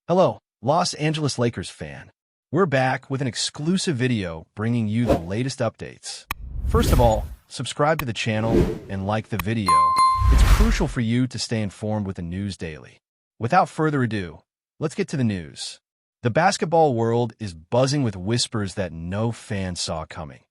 Hello, Los Angeles Lakers fan. We're back with an exclusive video bringing you the latest updates. First of all, subscribe to the channel and like the video. It's crucial for you to stay informed with the news daily. Without further ado, let's get to the news. The basketball world is buzzing with whispers that no fan saw coming,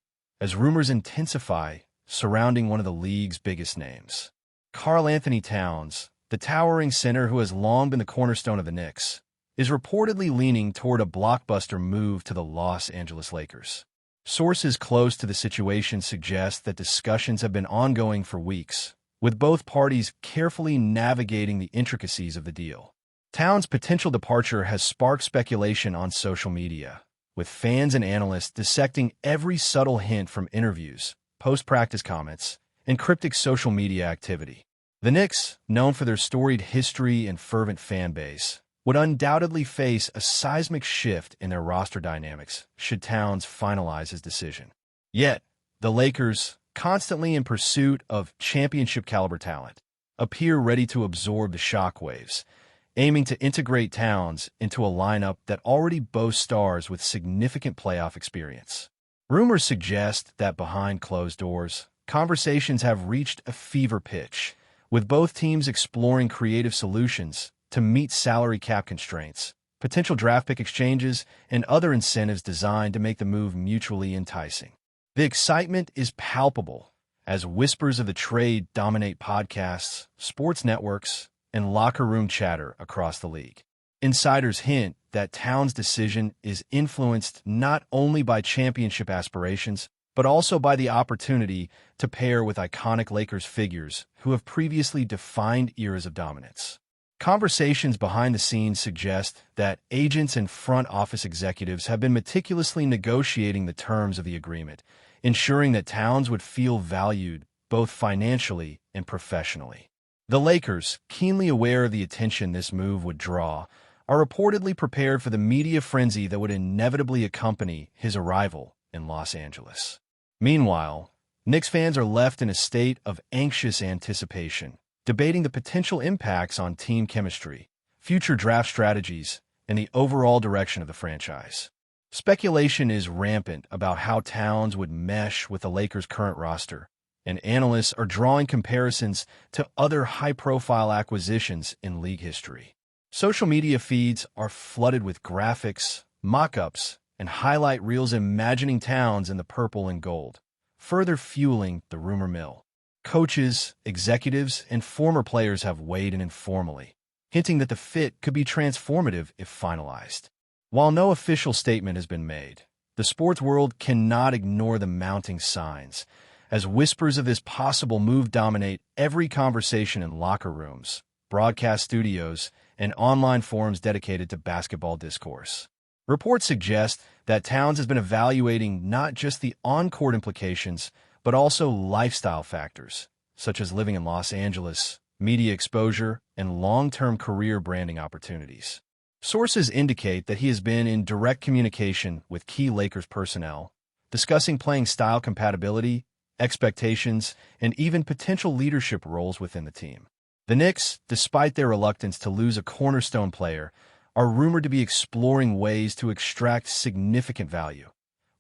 as rumors intensify surrounding one of the league's biggest names. Karl-Anthony Towns, the towering center who has long been the cornerstone of the Knicks, is reportedly leaning toward a blockbuster move to the Los Angeles Lakers. Sources close to the situation suggest that discussions have been ongoing for weeks, with both parties carefully navigating the intricacies of the deal. Towns' potential departure has sparked speculation on social media, with fans and analysts dissecting every subtle hint from interviews, post-practice comments, and cryptic social media activity. The Knicks, known for their storied history and fervent fan base, would undoubtedly face a seismic shift in their roster dynamics should Towns finalize his decision. Yet, the Lakers, constantly in pursuit of championship-caliber talent, appear ready to absorb the shockwaves, aiming to integrate Towns into a lineup that already boasts stars with significant playoff experience. Rumors suggest that behind closed doors, conversations have reached a fever pitch, with both teams exploring creative solutions to meet salary cap constraints, potential draft pick exchanges, and other incentives designed to make the move mutually enticing. The excitement is palpable as whispers of the trade dominate podcasts, sports networks, and locker room chatter across the league. Insiders hint that Towns' decision is influenced not only by championship aspirations, but also by the opportunity to pair with iconic Lakers figures who have previously defined eras of dominance. Conversations behind the scenes suggest that agents and front office executives have been meticulously negotiating the terms of the agreement, ensuring that Towns would feel valued both financially and professionally. The Lakers, keenly aware of the attention this move would draw, are reportedly prepared for the media frenzy that would inevitably accompany his arrival in Los Angeles. Meanwhile, Knicks fans are left in a state of anxious anticipation, debating the potential impacts on team chemistry, future draft strategies, and the overall direction of the franchise. Speculation is rampant about how Towns would mesh with the Lakers' current roster, and analysts are drawing comparisons to other high-profile acquisitions in league history. Social media feeds are flooded with graphics, mock-ups, and highlight reels imagining Towns in the purple and gold, further fueling the rumor mill. Coaches, executives, and former players have weighed in informally, hinting that the fit could be transformative if finalized. While no official statement has been made, the sports world cannot ignore the mounting signs, as whispers of this possible move dominate every conversation in locker rooms, broadcast studios, and online forums dedicated to basketball discourse. Reports suggest that Towns has been evaluating not just the on-court implications, but also lifestyle factors, such as living in Los Angeles, media exposure, and long-term career branding opportunities. Sources indicate that he has been in direct communication with key Lakers personnel, discussing playing style compatibility, expectations, and even potential leadership roles within the team. The Knicks, despite their reluctance to lose a cornerstone player, are rumored to be exploring ways to extract significant value,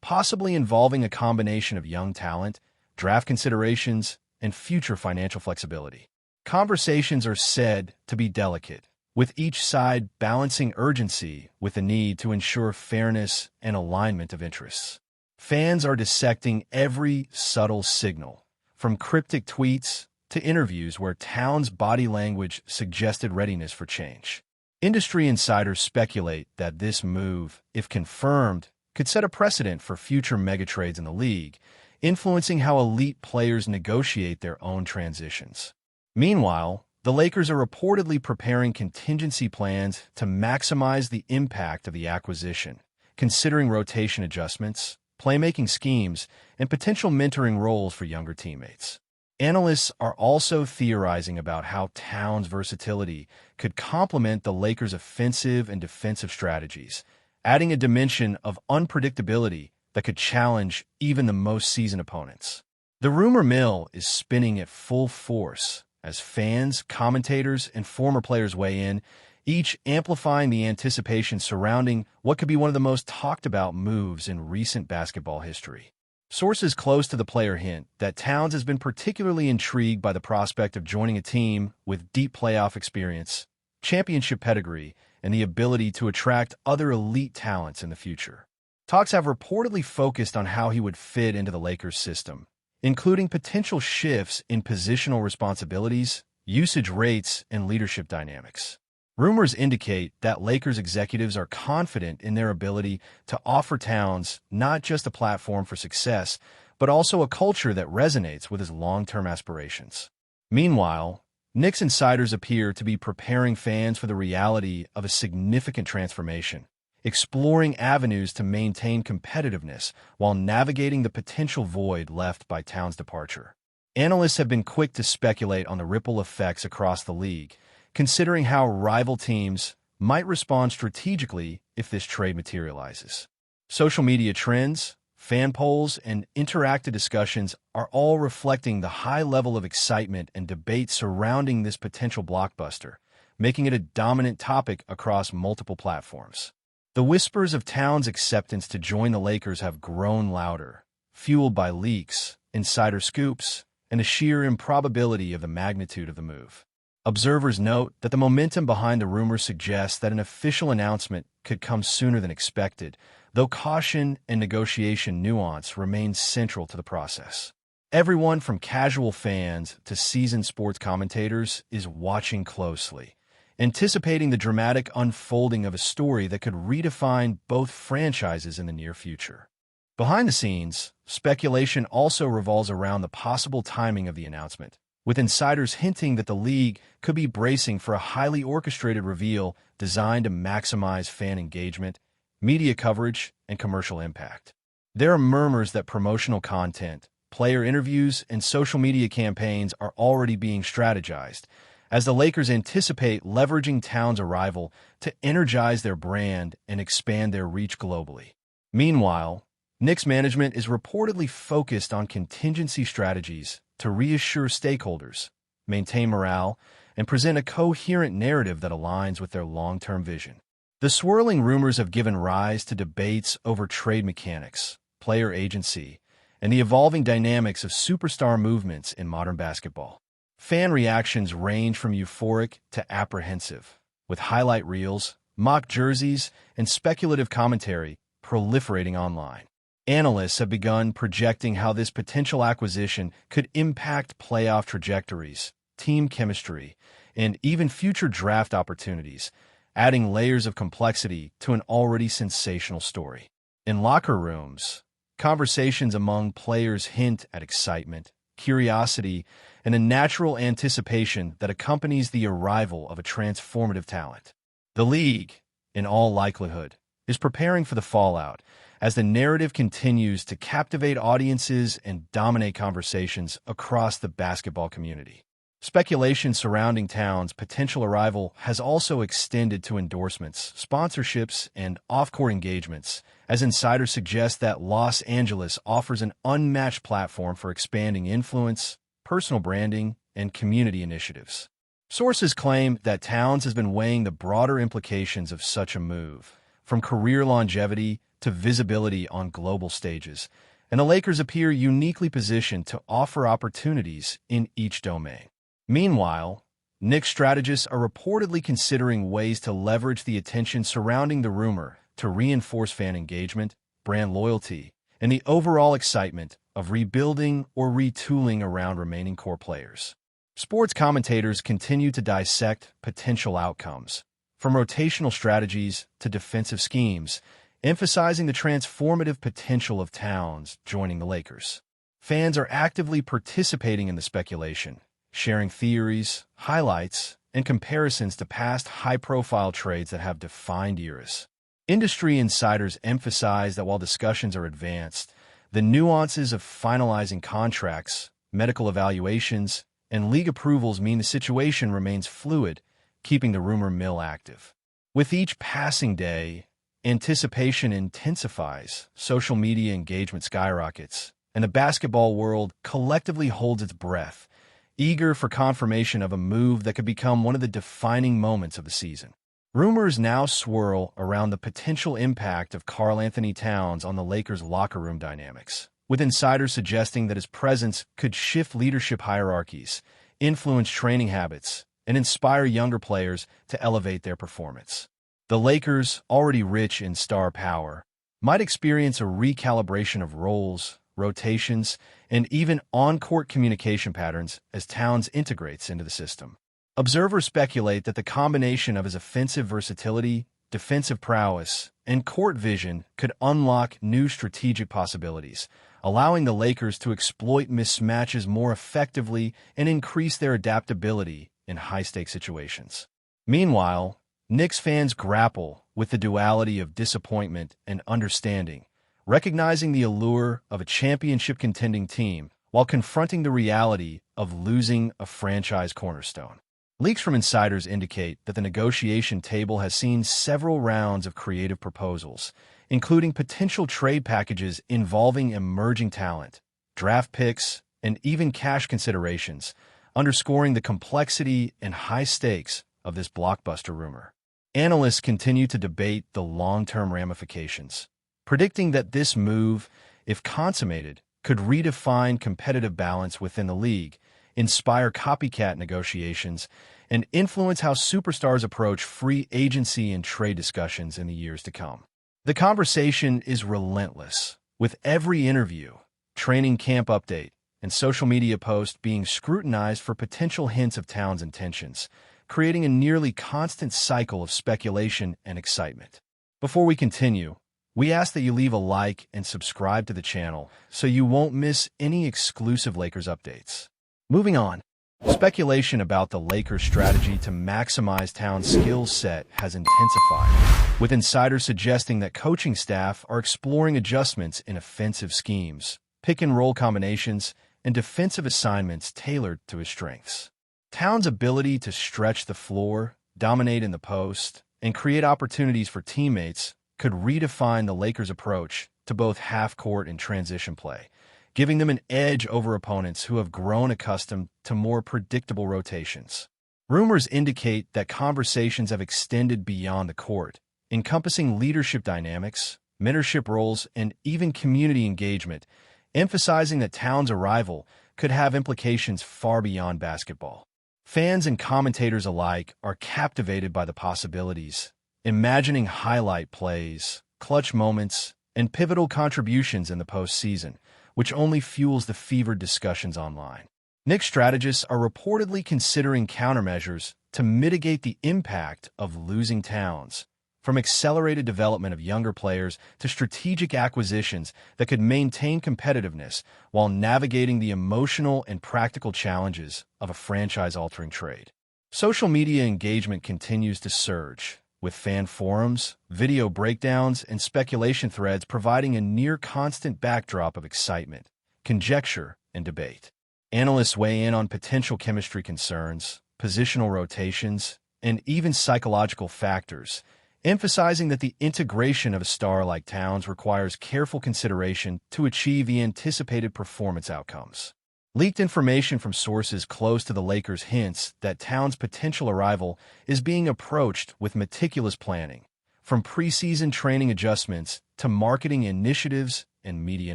possibly involving a combination of young talent, draft considerations, and future financial flexibility. Conversations are said to be delicate, with each side balancing urgency with the need to ensure fairness and alignment of interests. Fans are dissecting every subtle signal, from cryptic tweets to interviews where Towns' body language suggested readiness for change. Industry insiders speculate that this move, if confirmed, could set a precedent for future megatrades in the league, influencing how elite players negotiate their own transitions. Meanwhile, the Lakers are reportedly preparing contingency plans to maximize the impact of the acquisition, considering rotation adjustments, playmaking schemes, and potential mentoring roles for younger teammates. Analysts are also theorizing about how Towns' versatility could complement the Lakers' offensive and defensive strategies, adding a dimension of unpredictability that could challenge even the most seasoned opponents. The rumor mill is spinning at full force as fans, commentators, and former players weigh in, each amplifying the anticipation surrounding what could be one of the most talked about moves in recent basketball history. Sources close to the player hint that Towns has been particularly intrigued by the prospect of joining a team with deep playoff experience, championship pedigree, and the ability to attract other elite talents in the future. Talks have reportedly focused on how he would fit into the Lakers system, including potential shifts in positional responsibilities, usage rates, and leadership dynamics. Rumors indicate that Lakers executives are confident in their ability to offer Towns not just a platform for success, but also a culture that resonates with his long-term aspirations. Meanwhile, Knicks insiders appear to be preparing fans for the reality of a significant transformation, exploring avenues to maintain competitiveness while navigating the potential void left by Towns' departure. Analysts have been quick to speculate on the ripple effects across the league, considering how rival teams might respond strategically if this trade materializes. Social media trends, fan polls, and interactive discussions are all reflecting the high level of excitement and debate surrounding this potential blockbuster, making it a dominant topic across multiple platforms. The whispers of Towns' acceptance to join the Lakers have grown louder, fueled by leaks, insider scoops, and the sheer improbability of the magnitude of the move. Observers note that the momentum behind the rumor suggests that an official announcement could come sooner than expected, though caution and negotiation nuance remain central to the process. Everyone from casual fans to seasoned sports commentators is watching closely, anticipating the dramatic unfolding of a story that could redefine both franchises in the near future. Behind the scenes, speculation also revolves around the possible timing of the announcement, with insiders hinting that the league could be bracing for a highly orchestrated reveal designed to maximize fan engagement, media coverage, and commercial impact. There are murmurs that promotional content, player interviews, and social media campaigns are already being strategized, as the Lakers anticipate leveraging Towns' arrival to energize their brand and expand their reach globally. Meanwhile, Knicks management is reportedly focused on contingency strategies to reassure stakeholders, maintain morale, and present a coherent narrative that aligns with their long-term vision. The swirling rumors have given rise to debates over trade mechanics, player agency, and the evolving dynamics of superstar movements in modern basketball. Fan reactions range from euphoric to apprehensive, with highlight reels, mock jerseys, and speculative commentary proliferating online. Analysts have begun projecting how this potential acquisition could impact playoff trajectories, team chemistry, and even future draft opportunities, adding layers of complexity to an already sensational story. In locker rooms, conversations among players hint at excitement, curiosity, and a natural anticipation that accompanies the arrival of a transformative talent. The league, in all likelihood, is preparing for the fallout, as the narrative continues to captivate audiences and dominate conversations across the basketball community. Speculation surrounding Towns' potential arrival has also extended to endorsements, sponsorships, and off-court engagements, as insiders suggest that Los Angeles offers an unmatched platform for expanding influence, personal branding, and community initiatives. Sources claim that Towns has been weighing the broader implications of such a move, from career longevity to visibility on global stages, and the Lakers appear uniquely positioned to offer opportunities in each domain. Meanwhile, Knicks strategists are reportedly considering ways to leverage the attention surrounding the rumor to reinforce fan engagement, brand loyalty, and the overall excitement of rebuilding or retooling around remaining core players. Sports commentators continue to dissect potential outcomes, from rotational strategies to defensive schemes, emphasizing the transformative potential of Towns joining the Lakers. Fans are actively participating in the speculation, sharing theories, highlights, and comparisons to past high-profile trades that have defined eras. Industry insiders emphasize that while discussions are advanced, the nuances of finalizing contracts, medical evaluations, and league approvals mean the situation remains fluid, keeping the rumor mill active. With each passing day, anticipation intensifies, social media engagement skyrockets, and the basketball world collectively holds its breath, eager for confirmation of a move that could become one of the defining moments of the season. Rumors now swirl around the potential impact of Karl-Anthony Towns on the Lakers' locker room dynamics, with insiders suggesting that his presence could shift leadership hierarchies, influence training habits, and inspire younger players to elevate their performance. The Lakers, already rich in star power, might experience a recalibration of roles, rotations, and even on-court communication patterns as Towns integrates into the system. Observers speculate that the combination of his offensive versatility, defensive prowess, and court vision could unlock new strategic possibilities, allowing the Lakers to exploit mismatches more effectively and increase their adaptability in high-stakes situations. Meanwhile, Knicks fans grapple with the duality of disappointment and understanding, recognizing the allure of a championship-contending team while confronting the reality of losing a franchise cornerstone. Leaks from insiders indicate that the negotiation table has seen several rounds of creative proposals, including potential trade packages involving emerging talent, draft picks, and even cash considerations, underscoring the complexity and high stakes of this blockbuster rumor. Analysts continue to debate the long-term ramifications, predicting that this move, if consummated, could redefine competitive balance within the league, inspire copycat negotiations, and influence how superstars approach free agency and trade discussions in the years to come. The conversation is relentless, with every interview, training camp update, and social media post being scrutinized for potential hints of Towns' intentions, creating a nearly constant cycle of speculation and excitement. Before we continue, we ask that you leave a like and subscribe to the channel so you won't miss any exclusive Lakers updates. Moving on, speculation about the Lakers' strategy to maximize Towns' skill set has intensified, with insiders suggesting that coaching staff are exploring adjustments in offensive schemes, pick-and-roll combinations, and defensive assignments tailored to his strengths. Towns' ability to stretch the floor, dominate in the post, and create opportunities for teammates could redefine the Lakers' approach to both half-court and transition play, giving them an edge over opponents who have grown accustomed to more predictable rotations. Rumors indicate that conversations have extended beyond the court, encompassing leadership dynamics, mentorship roles, and even community engagement, emphasizing that Towns' arrival could have implications far beyond basketball. Fans and commentators alike are captivated by the possibilities, imagining highlight plays, clutch moments, and pivotal contributions in the postseason, which only fuels the fevered discussions online. Knicks strategists are reportedly considering countermeasures to mitigate the impact of losing Towns, from accelerated development of younger players to strategic acquisitions that could maintain competitiveness while navigating the emotional and practical challenges of a franchise-altering trade. Social media engagement continues to surge, with fan forums, video breakdowns, and speculation threads providing a near-constant backdrop of excitement, conjecture, and debate. Analysts weigh in on potential chemistry concerns, positional rotations, and even psychological factors, emphasizing that the integration of a star like Towns requires careful consideration to achieve the anticipated performance outcomes. Leaked information from sources close to the Lakers hints that Towns' potential arrival is being approached with meticulous planning, from preseason training adjustments to marketing initiatives and media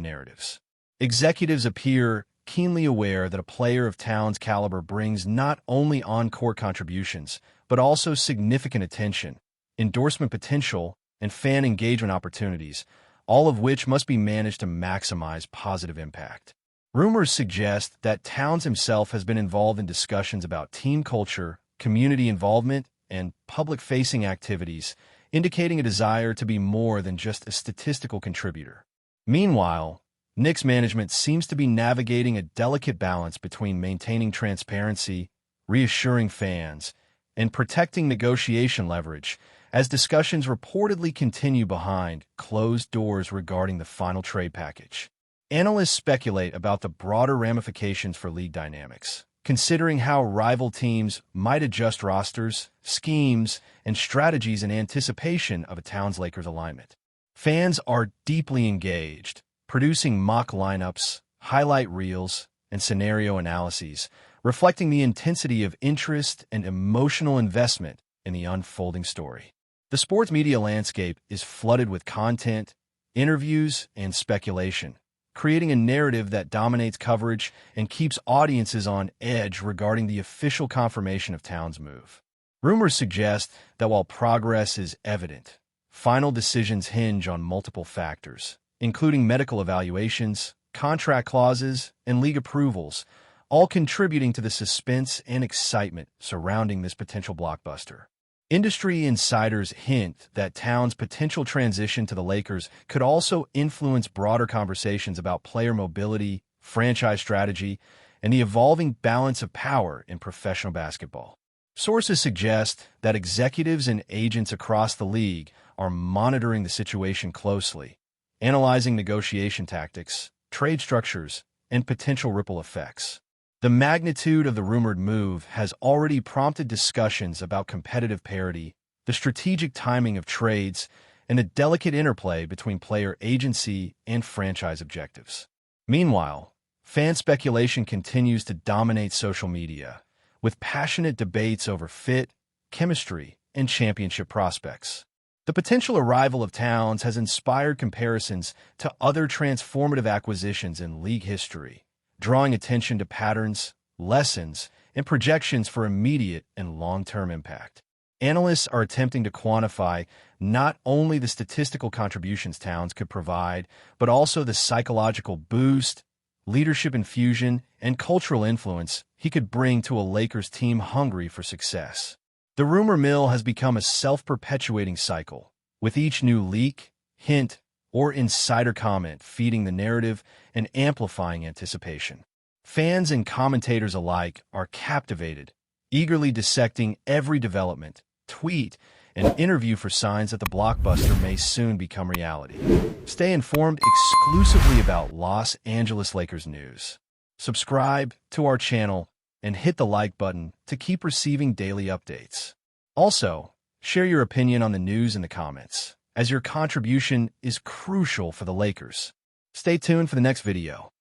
narratives. Executives appear keenly aware that a player of Towns' caliber brings not only on-court contributions, but also significant attention, endorsement potential, and fan engagement opportunities, all of which must be managed to maximize positive impact. Rumors suggest that Towns himself has been involved in discussions about team culture, community involvement, and public-facing activities, indicating a desire to be more than just a statistical contributor. Meanwhile, Knicks management seems to be navigating a delicate balance between maintaining transparency, reassuring fans, and protecting negotiation leverage, as discussions reportedly continue behind closed doors regarding the final trade package. Analysts speculate about the broader ramifications for league dynamics, considering how rival teams might adjust rosters, schemes, and strategies in anticipation of a Towns-Lakers alignment. Fans are deeply engaged, producing mock lineups, highlight reels, and scenario analyses, reflecting the intensity of interest and emotional investment in the unfolding story. The sports media landscape is flooded with content, interviews, and speculation, creating a narrative that dominates coverage and keeps audiences on edge regarding the official confirmation of Town's move. Rumors suggest that while progress is evident, final decisions hinge on multiple factors, including medical evaluations, contract clauses, and league approvals, all contributing to the suspense and excitement surrounding this potential blockbuster. Industry insiders hint that Town's potential transition to the Lakers could also influence broader conversations about player mobility, franchise strategy, and the evolving balance of power in professional basketball. Sources suggest that executives and agents across the league are monitoring the situation closely, analyzing negotiation tactics, trade structures, and potential ripple effects. The magnitude of the rumored move has already prompted discussions about competitive parity, the strategic timing of trades, and the delicate interplay between player agency and franchise objectives. Meanwhile, fan speculation continues to dominate social media, with passionate debates over fit, chemistry, and championship prospects. The potential arrival of Towns has inspired comparisons to other transformative acquisitions in league history, drawing attention to patterns, lessons, and projections for immediate and long-term impact. Analysts are attempting to quantify not only the statistical contributions Towns could provide, but also the psychological boost, leadership infusion, and cultural influence he could bring to a Lakers team hungry for success. The rumor mill has become a self-perpetuating cycle, with each new leak, hint, or insider comment feeding the narrative and amplifying anticipation. Fans and commentators alike are captivated, eagerly dissecting every development, tweet, and interview for signs that the blockbuster may soon become reality. Stay informed exclusively about Los Angeles Lakers news. Subscribe to our channel and hit the like button to keep receiving daily updates. Also, share your opinion on the news in the comments, as your contribution is crucial for the Lakers. Stay tuned for the next video.